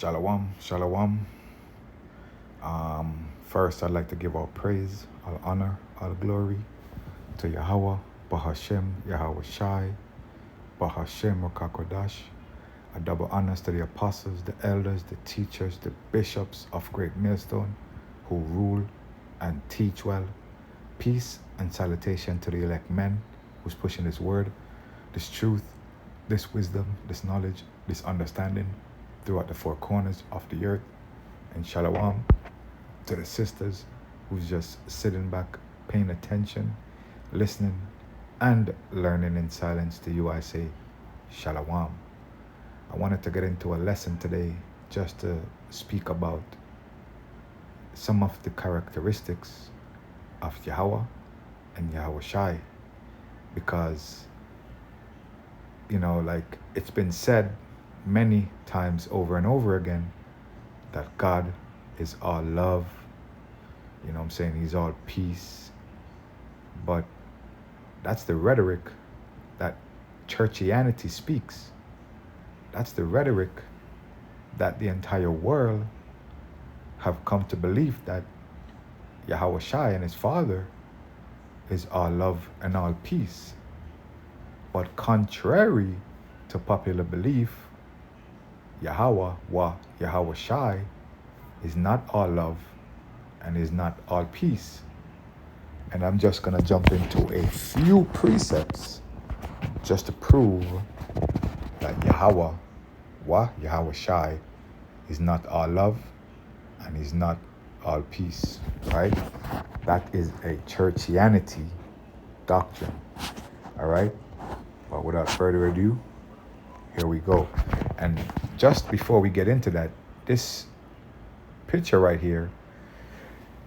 Shalom, shalom. First, I'd like to give all praise, all honor, all glory to Yahweh, Bahashem, Yahawashi, Bahashem, Rakakodash. A double honors to the apostles, the elders, the teachers, the bishops of Great Millstone who rule and teach well. Peace and salutation to the elect men who's pushing this word, this truth, this wisdom, this knowledge, this understanding throughout the four corners of the earth. And shalom to the sisters who's just sitting back, paying attention, listening, and learning in silence. To you I say shalom. I wanted to get into a lesson today just to speak about some of the characteristics of Yahweh and Yahawashi, because like it's been said many times over and over again that God is all love, he's all peace. But that's the rhetoric that churchianity speaks. That's the rhetoric that the entire world have come to believe, that Yahawashi and his father is all love and all peace. But contrary to popular belief, Yahweh, Yahawashi, is not all love and is not all peace. And I'm just going to jump into a few precepts just to prove that Yahweh, Yahawashi, is not all love and is not all peace, right? That is a churchianity doctrine, all right? But without further ado, here we go. And just before we get into that, this picture right here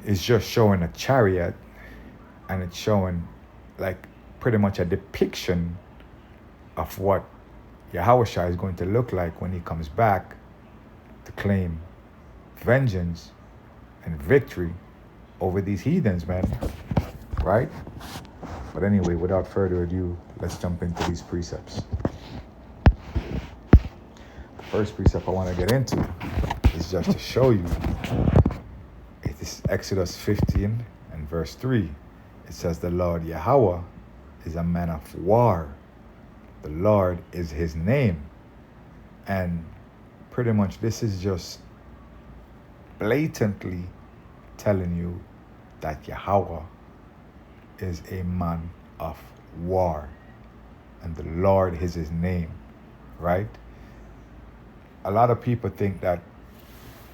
is just showing a chariot, and it's showing like pretty much a depiction of what Yahawashi is going to look like when he comes back to claim vengeance and victory over these heathens, man, right? But anyway, without further ado, let's jump into these precepts. The first precept I want to get into is just to show you. It is Exodus 15 and verse 3. It says, the Lord Yahweh is a man of war. The Lord is his name. And pretty much this is just blatantly telling you that Yahweh is a man of war. And the Lord is his name, right? A lot of people think that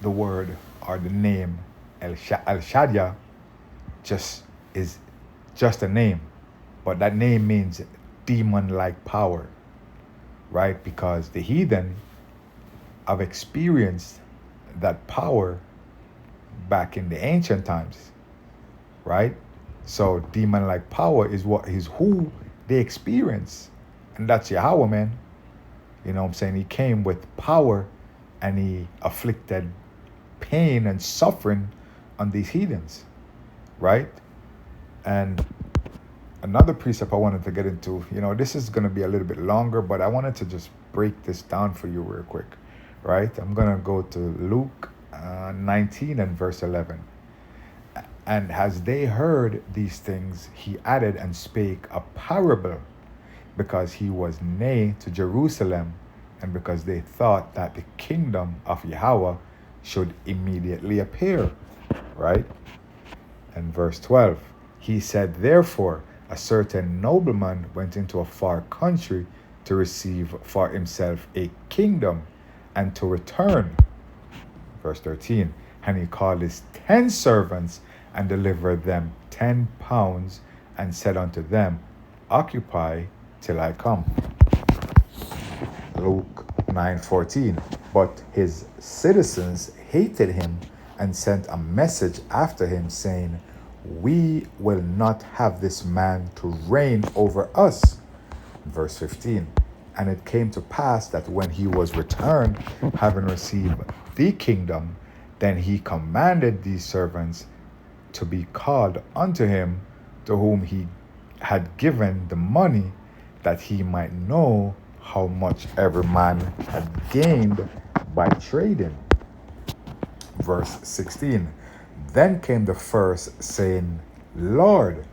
the word or the name El Shaddai is just a name. But that name means demon-like power, right? Because the heathen have experienced that power back in the ancient times, right? So demon-like power is who they experience. And that's Yahweh, man. You know what I'm saying? He came with power and he afflicted pain and suffering on these heathens, right? And another precept I wanted to get into, this is going to be a little bit longer, but I wanted to just break this down for you real quick, right? I'm going to go to Luke 19 and verse 11. And as they heard these things, he added and spake a parable, because he was nigh to Jerusalem, and because they thought that the kingdom of Yahweh should immediately appear, right? And verse 12, he said, therefore, a certain nobleman went into a far country to receive for himself a kingdom and to return. Verse 13, and he called his 10 servants and delivered them 10 pounds and said unto them, occupy till I come. Luke 9:14, but his citizens hated him and sent a message after him, saying, we will not have this man to reign over us. Verse 15, and it came to pass that when he was returned, having received the kingdom, then he commanded these servants to be called unto him, to whom he had given the money, that he might know how much every man had gained by trading. Verse 16. Then came the first, saying, Lord,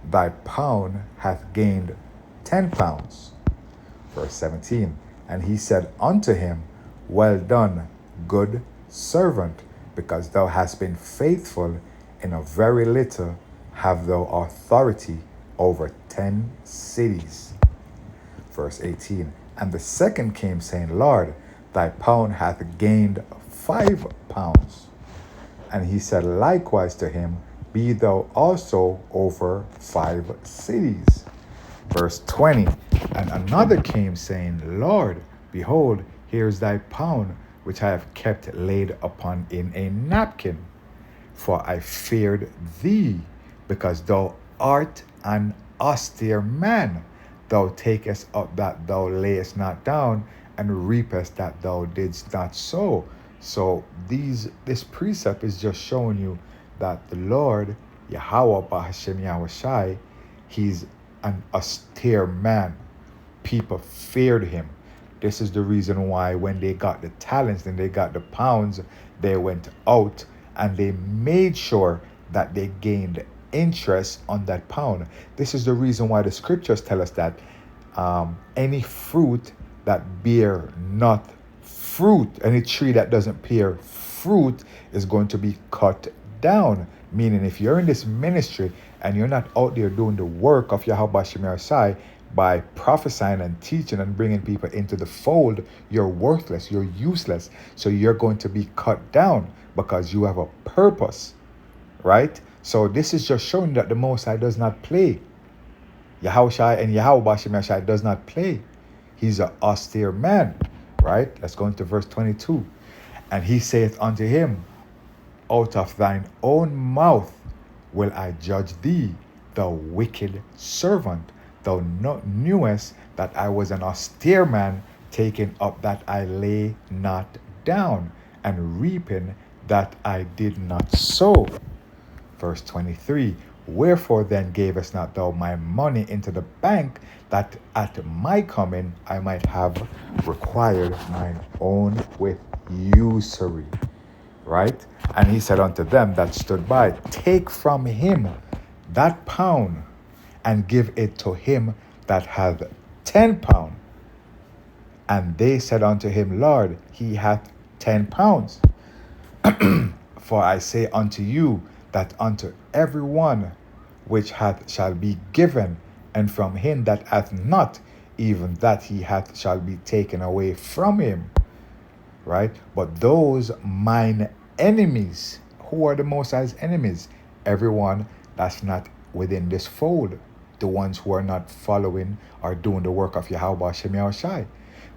thy pound hath gained 10 pounds. Verse 17. And he said unto him, Well done, good servant, because thou hast been faithful in a very little, have thou authority over 10 cities. Verse 18. And the second came, saying, Lord, thy pound hath gained 5 pounds. And he said likewise to him, Be thou also over 5 cities. Verse 20. And another came, saying, Lord, behold, here is thy pound, which I have kept laid upon in a napkin. For I feared thee, because thou art an austere man. Thou takest up that thou layest not down, and reapest that thou didst not sow. So this precept is just showing you that the Lord, Yahweh Bahashem Yahawashi, he's an austere man. People feared him. This is the reason why when they got the talents and they got the pounds, they went out and they made sure that they gained interest on that pound. This is the reason why the scriptures tell us that any fruit that bear not fruit, any tree that doesn't bear fruit is going to be cut down. Meaning, if you're in this ministry and you're not out there doing the work of Yahawashi Merasai by prophesying and teaching and bringing people into the fold, you're worthless, you're useless. So you're going to be cut down because you have a purpose, right? So this is just showing that the Most High does not play. Yahawashi and Yahawashi Merasai does not play. He's an austere man, right? Let's go into verse 22. And he saith unto him, Out of thine own mouth will I judge thee, thou wicked servant. Thou knewest that I was an austere man, taking up that I lay not down, and reaping that I did not sow. Verse 23. Wherefore then gavest not thou my money into the bank, that at my coming I might have required mine own with usury? Right? And he said unto them that stood by, Take from him that pound, and give it to him that hath 10 pounds. And they said unto him, Lord, he hath 10 pounds. For I say unto you, that unto every one which hath shall be given, and from him that hath not, even that he hath shall be taken away from him. Right? But those mine enemies, who are the Most High's enemies? Everyone that's not within this fold, the ones who are not following or doing the work of Yahweh Shem Yahawashi.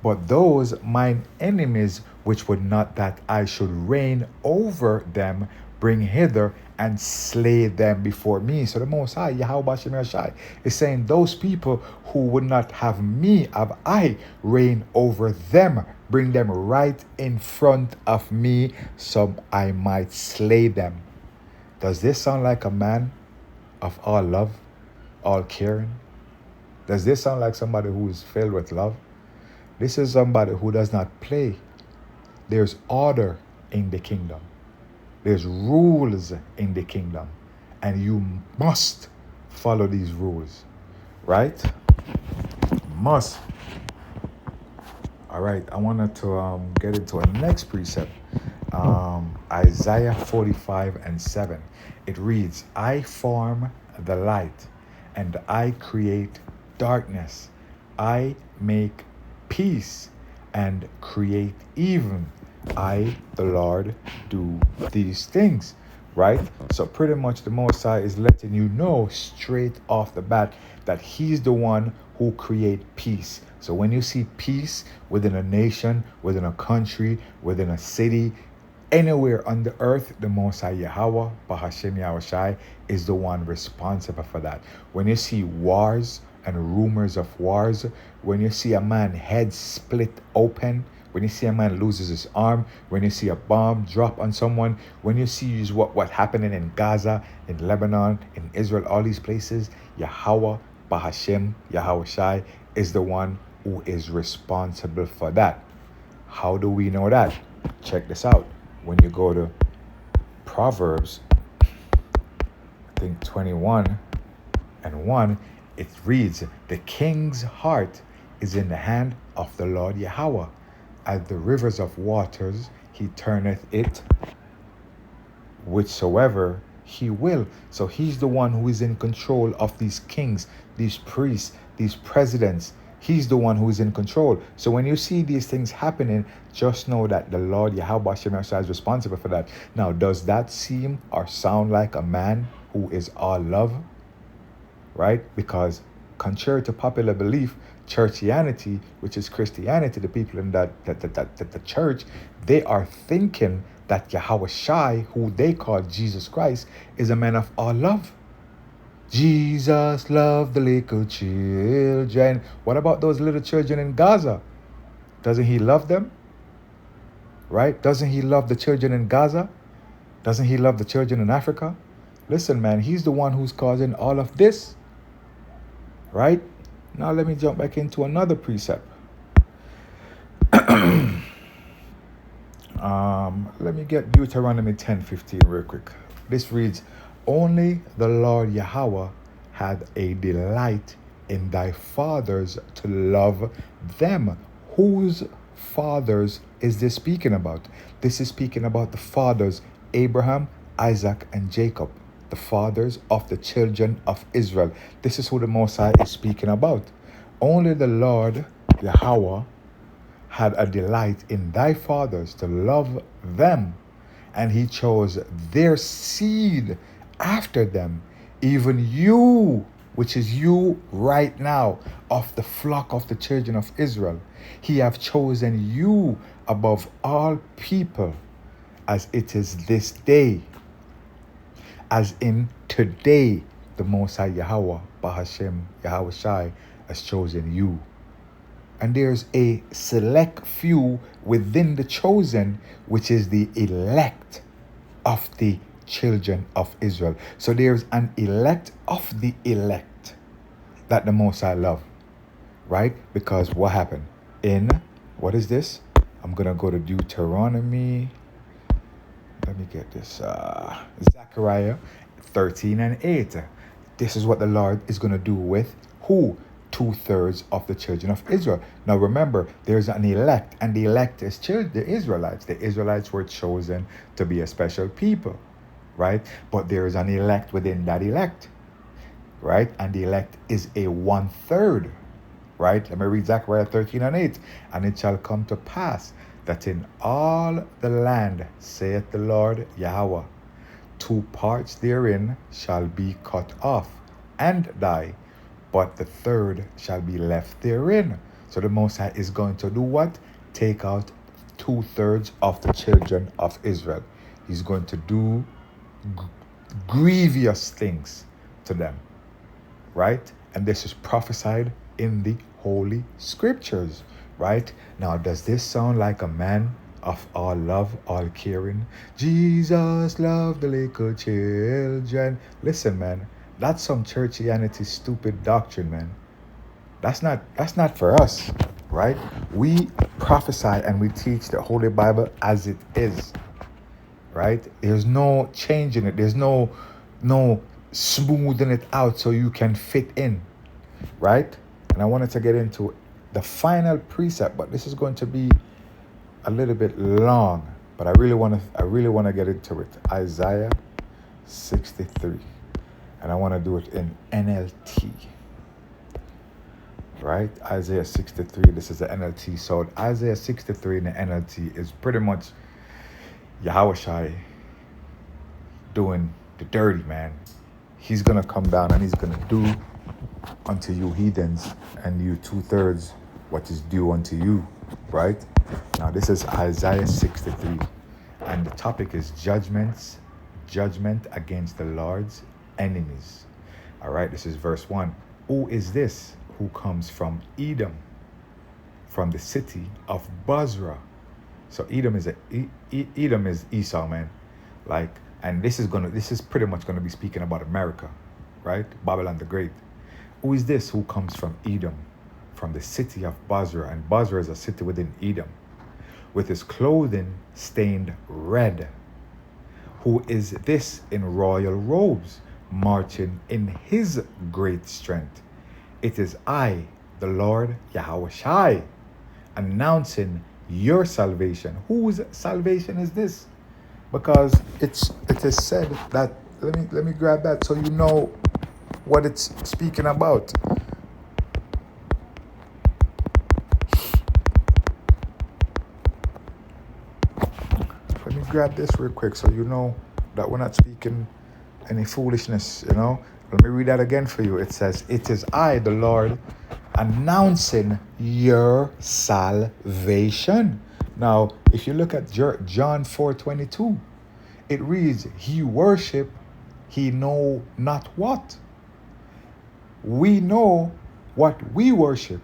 But those mine enemies, which would not that I should reign over them, bring hither and slay them before me. So the Most High, Yahweh Shem Yahawashi, is saying those people who would not have me, have I reign over them, bring them right in front of me, so I might slay them. Does this sound like a man of all love, all caring? Does this sound like somebody who is filled with love? This is somebody who does not play. There's order in the kingdom. There's rules in the kingdom. And you must follow these rules. Right? Must. All right. I wanted to get into a next precept. Isaiah 45:7. It reads, I form the light, and I create darkness. I make peace and create even. I, the Lord, do these things. Right? So pretty much the Most High is letting you know straight off the bat that he's the one who create peace. So when you see peace within a nation, within a country, within a city, anywhere on the earth, the Most High Yahweh, Bahashem Yahawashi, is the one responsible for that. When you see wars and rumors of wars, when you see a man's head split open, when you see a man loses his arm, when you see a bomb drop on someone, when you see what happening in Gaza, in Lebanon, in Israel, all these places, Yahweh, Bahashem, Yahawashi is the one who is responsible for that. How do we know that? Check this out. When you go to Proverbs, I think 21:1, it reads, "The king's heart is in the hand of the Lord Yahweh. As the rivers of waters, he turneth it whichsoever he will." So he's the one who is in control of these kings, these priests, these presidents. He's the one who is in control. So when you see these things happening, just know that the Lord Yahawashi is responsible for that. Now, does that seem or sound like a man who is all love? Right? Because contrary to popular belief, churchianity, which is Christianity, the people in that the church, they are thinking that Yahawashi, who they call Jesus Christ, is a man of all love. Jesus loved the little children. What about those little children in Gaza? Doesn't he love them? Right? Doesn't he love the children in Gaza? Doesn't he love the children in Africa? Listen, man, he's the one who's causing all of this. Right? Now let me jump back into another precept. Let me get Deuteronomy 10:15 real quick. This reads, "Only the Lord Yahweh had a delight in thy fathers to love them." Whose fathers is this speaking about? This is speaking about the fathers, Abraham, Isaac, and Jacob, the fathers of the children of Israel. This is who the Most High is speaking about. Only the Lord Yahweh had a delight in thy fathers to love them, and he chose their seed after them, even you, which is you right now, of the flock of the children of Israel. He have chosen you above all people, as it is this day, as in today, the Most High Yahweh, Bahashem, Yahawashi, has chosen you. And there's a select few within the chosen, which is the elect of the children of Israel. So there's an elect of the elect that the Most High love, right? Because what happened? What is this? I'm going to go to Deuteronomy. Let me get this. Zechariah 13:8. This is what the Lord is going to do with who? 2/3 of the children of Israel. Now remember, there's an elect, and the elect is the Israelites. The Israelites were chosen to be a special people, right? But there is an elect within that elect, right? And the elect is a 1/3, right? Let me read Zechariah 13:8. "And it shall come to pass that in all the land, saith the Lord Yahweh, 2 parts therein shall be cut off and die, but the third shall be left therein." So the Most High is going to do what? Take out 2/3 of the children of Israel. He's going to do grievous things to them, right? And this is prophesied in the Holy Scriptures, right? Now, does this sound like a man of all love, all caring? Jesus loved the little children. Listen, man, that's some churchianity stupid doctrine, man. That's not for us, right? We prophesy and we teach the Holy Bible as it is, right? There's no changing it. There's no smoothing it out so you can fit in, right? And I wanted to get into the final precept, but this is going to be a little bit long, but I really want to get into it. Isaiah 63. And I want to do it in NLT. Right? Isaiah 63. This is the NLT. So Isaiah 63 in the NLT is pretty much Yahawashi doing the dirty, man. He's going to come down and he's going to do unto you heathens and you 2/3 what is due unto you. Right? Now this is Isaiah 63. And the topic is judgment against the Lord's enemies. All right, this is verse 1. "Who is this who comes from Edom, from the city of Bozrah?" So Edom is Esau, man. Like, and this is pretty much gonna be speaking about America, right? Babylon the Great. "Who is this who comes from Edom, from the city of Bozrah?" And Bozrah is a city within Edom. "With his clothing stained red, Who is this in royal robes, marching in his great strength? It is I, the Lord Yahawashi, announcing your salvation. Whose salvation is this? Because it is said that, let me grab that so you know what it's speaking about. Let me grab this real quick so you know that we're not speaking any foolishness. Let me read that again for you. It says, it is I, the Lord, announcing your salvation. Now, if you look at John 4:22, it reads, he worship, he know not what. We know what we worship,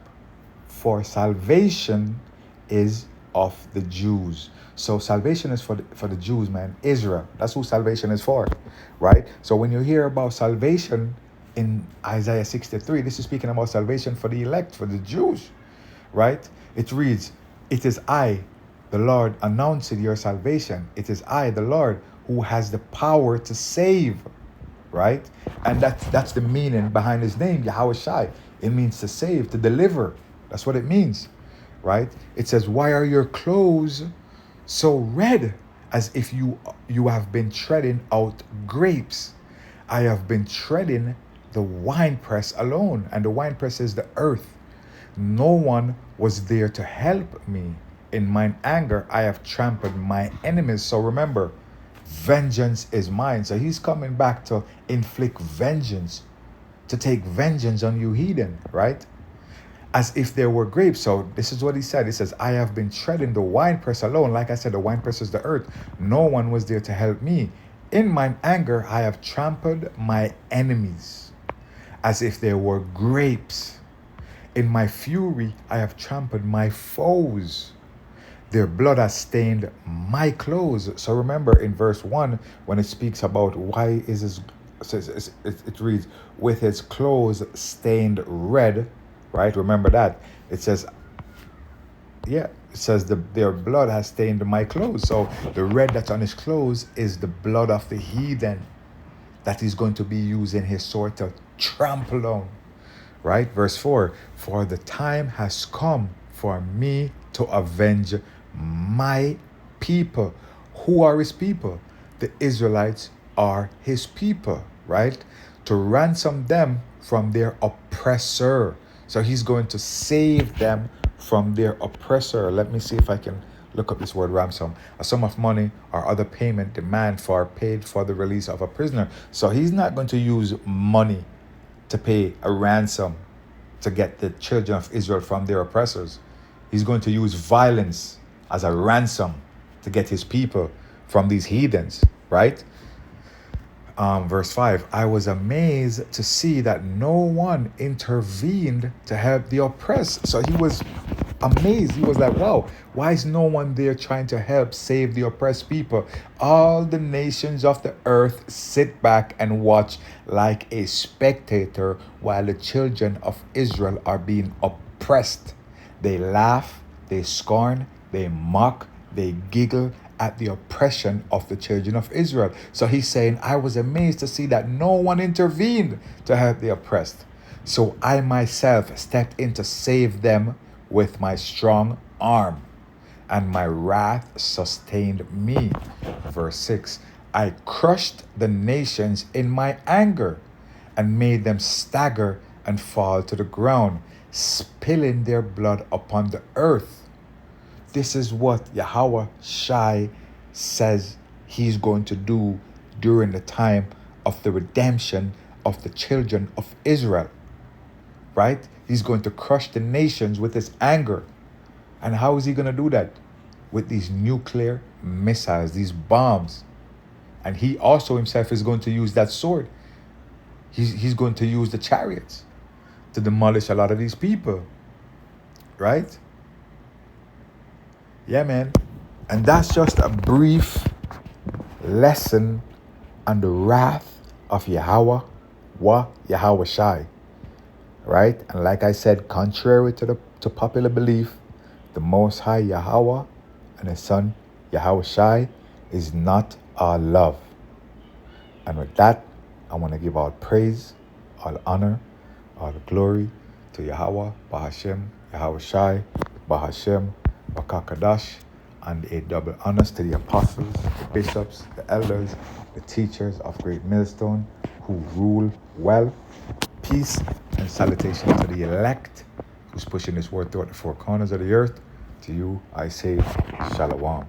for salvation is of the Jews. So salvation is for the Jews, man. Israel. That's who salvation is for, right? So when you hear about salvation in Isaiah 63, this is speaking about salvation for the elect, for the Jews, right? It reads, it is I, the Lord, announcing your salvation. It is I, the Lord, who has the power to save, right? And that's the meaning behind his name, Yahawashi. It means to save, to deliver. That's what it means, right? It says, why are your clothes so red, as if you have been treading out grapes? I have been treading the winepress alone, and the winepress is the earth. No one was there to help me. In mine anger, I have trampled my enemies. So remember, vengeance is mine. So he's coming back to inflict vengeance, to take vengeance on you heathen, right? As if there were grapes. So this is what he said. He says, I have been treading the winepress alone. Like I said, the winepress is the earth. No one was there to help me. In mine anger, I have trampled my enemies as if they were grapes. In my fury, I have trampled my foes. Their blood has stained my clothes. So remember in verse 1, when it speaks about why is his, it reads, with his clothes stained red, right? Remember that. It says, their blood has stained my clothes. So the red that's on his clothes is the blood of the heathen that he's going to be using his sword to trample on. Right? Verse 4, for the time has come for me to avenge my people. Who are his people? The Israelites are his people, right? To ransom them from their oppressor. So he's going to save them from their oppressor. Let me see if I can look up this word ransom. A sum of money or other payment demand for paid for the release of a prisoner. So he's not going to use money to pay a ransom to get the children of Israel from their oppressors. He's going to use violence as a ransom to get his people from these heathens, right? Verse 5, I was amazed to see that no one intervened to help the oppressed. So he was amazed. He was like, wow, why is no one there trying to help save the oppressed people? All the nations of the earth sit back and watch like a spectator while the children of Israel are being oppressed. They laugh, they scorn, they mock, they giggle at the oppression of the children of Israel. So he's saying, I was amazed to see that no one intervened to help the oppressed. So I myself stepped in to save them with my strong arm, and my wrath sustained me. Verse 6, I crushed the nations in my anger and made them stagger and fall to the ground, spilling their blood upon the earth. This is what Yahawashi says he's going to do during the time of the redemption of the children of Israel, right? He's going to crush the nations with his anger. And how is he going to do that? With these nuclear missiles, these bombs. And he also himself is going to use that sword. He's going to use the chariots to demolish a lot of these people, right? Yeah, man. And that's just a brief lesson on the wrath of Yahawashi, right? And like I said, contrary to popular belief, the Most High Yahweh and His Son Yahawashi is not our love. And with that, I want to give all praise, all honor, all glory to Yahweh, Bahashem, Yahawashi, Bahashem, Bakakadash, and a double honors to the apostles, the bishops, the elders, the teachers of Great Millstone who rule well. Peace and salutation to the elect who's pushing this word throughout the four corners of the earth. To you, I say, Shalom.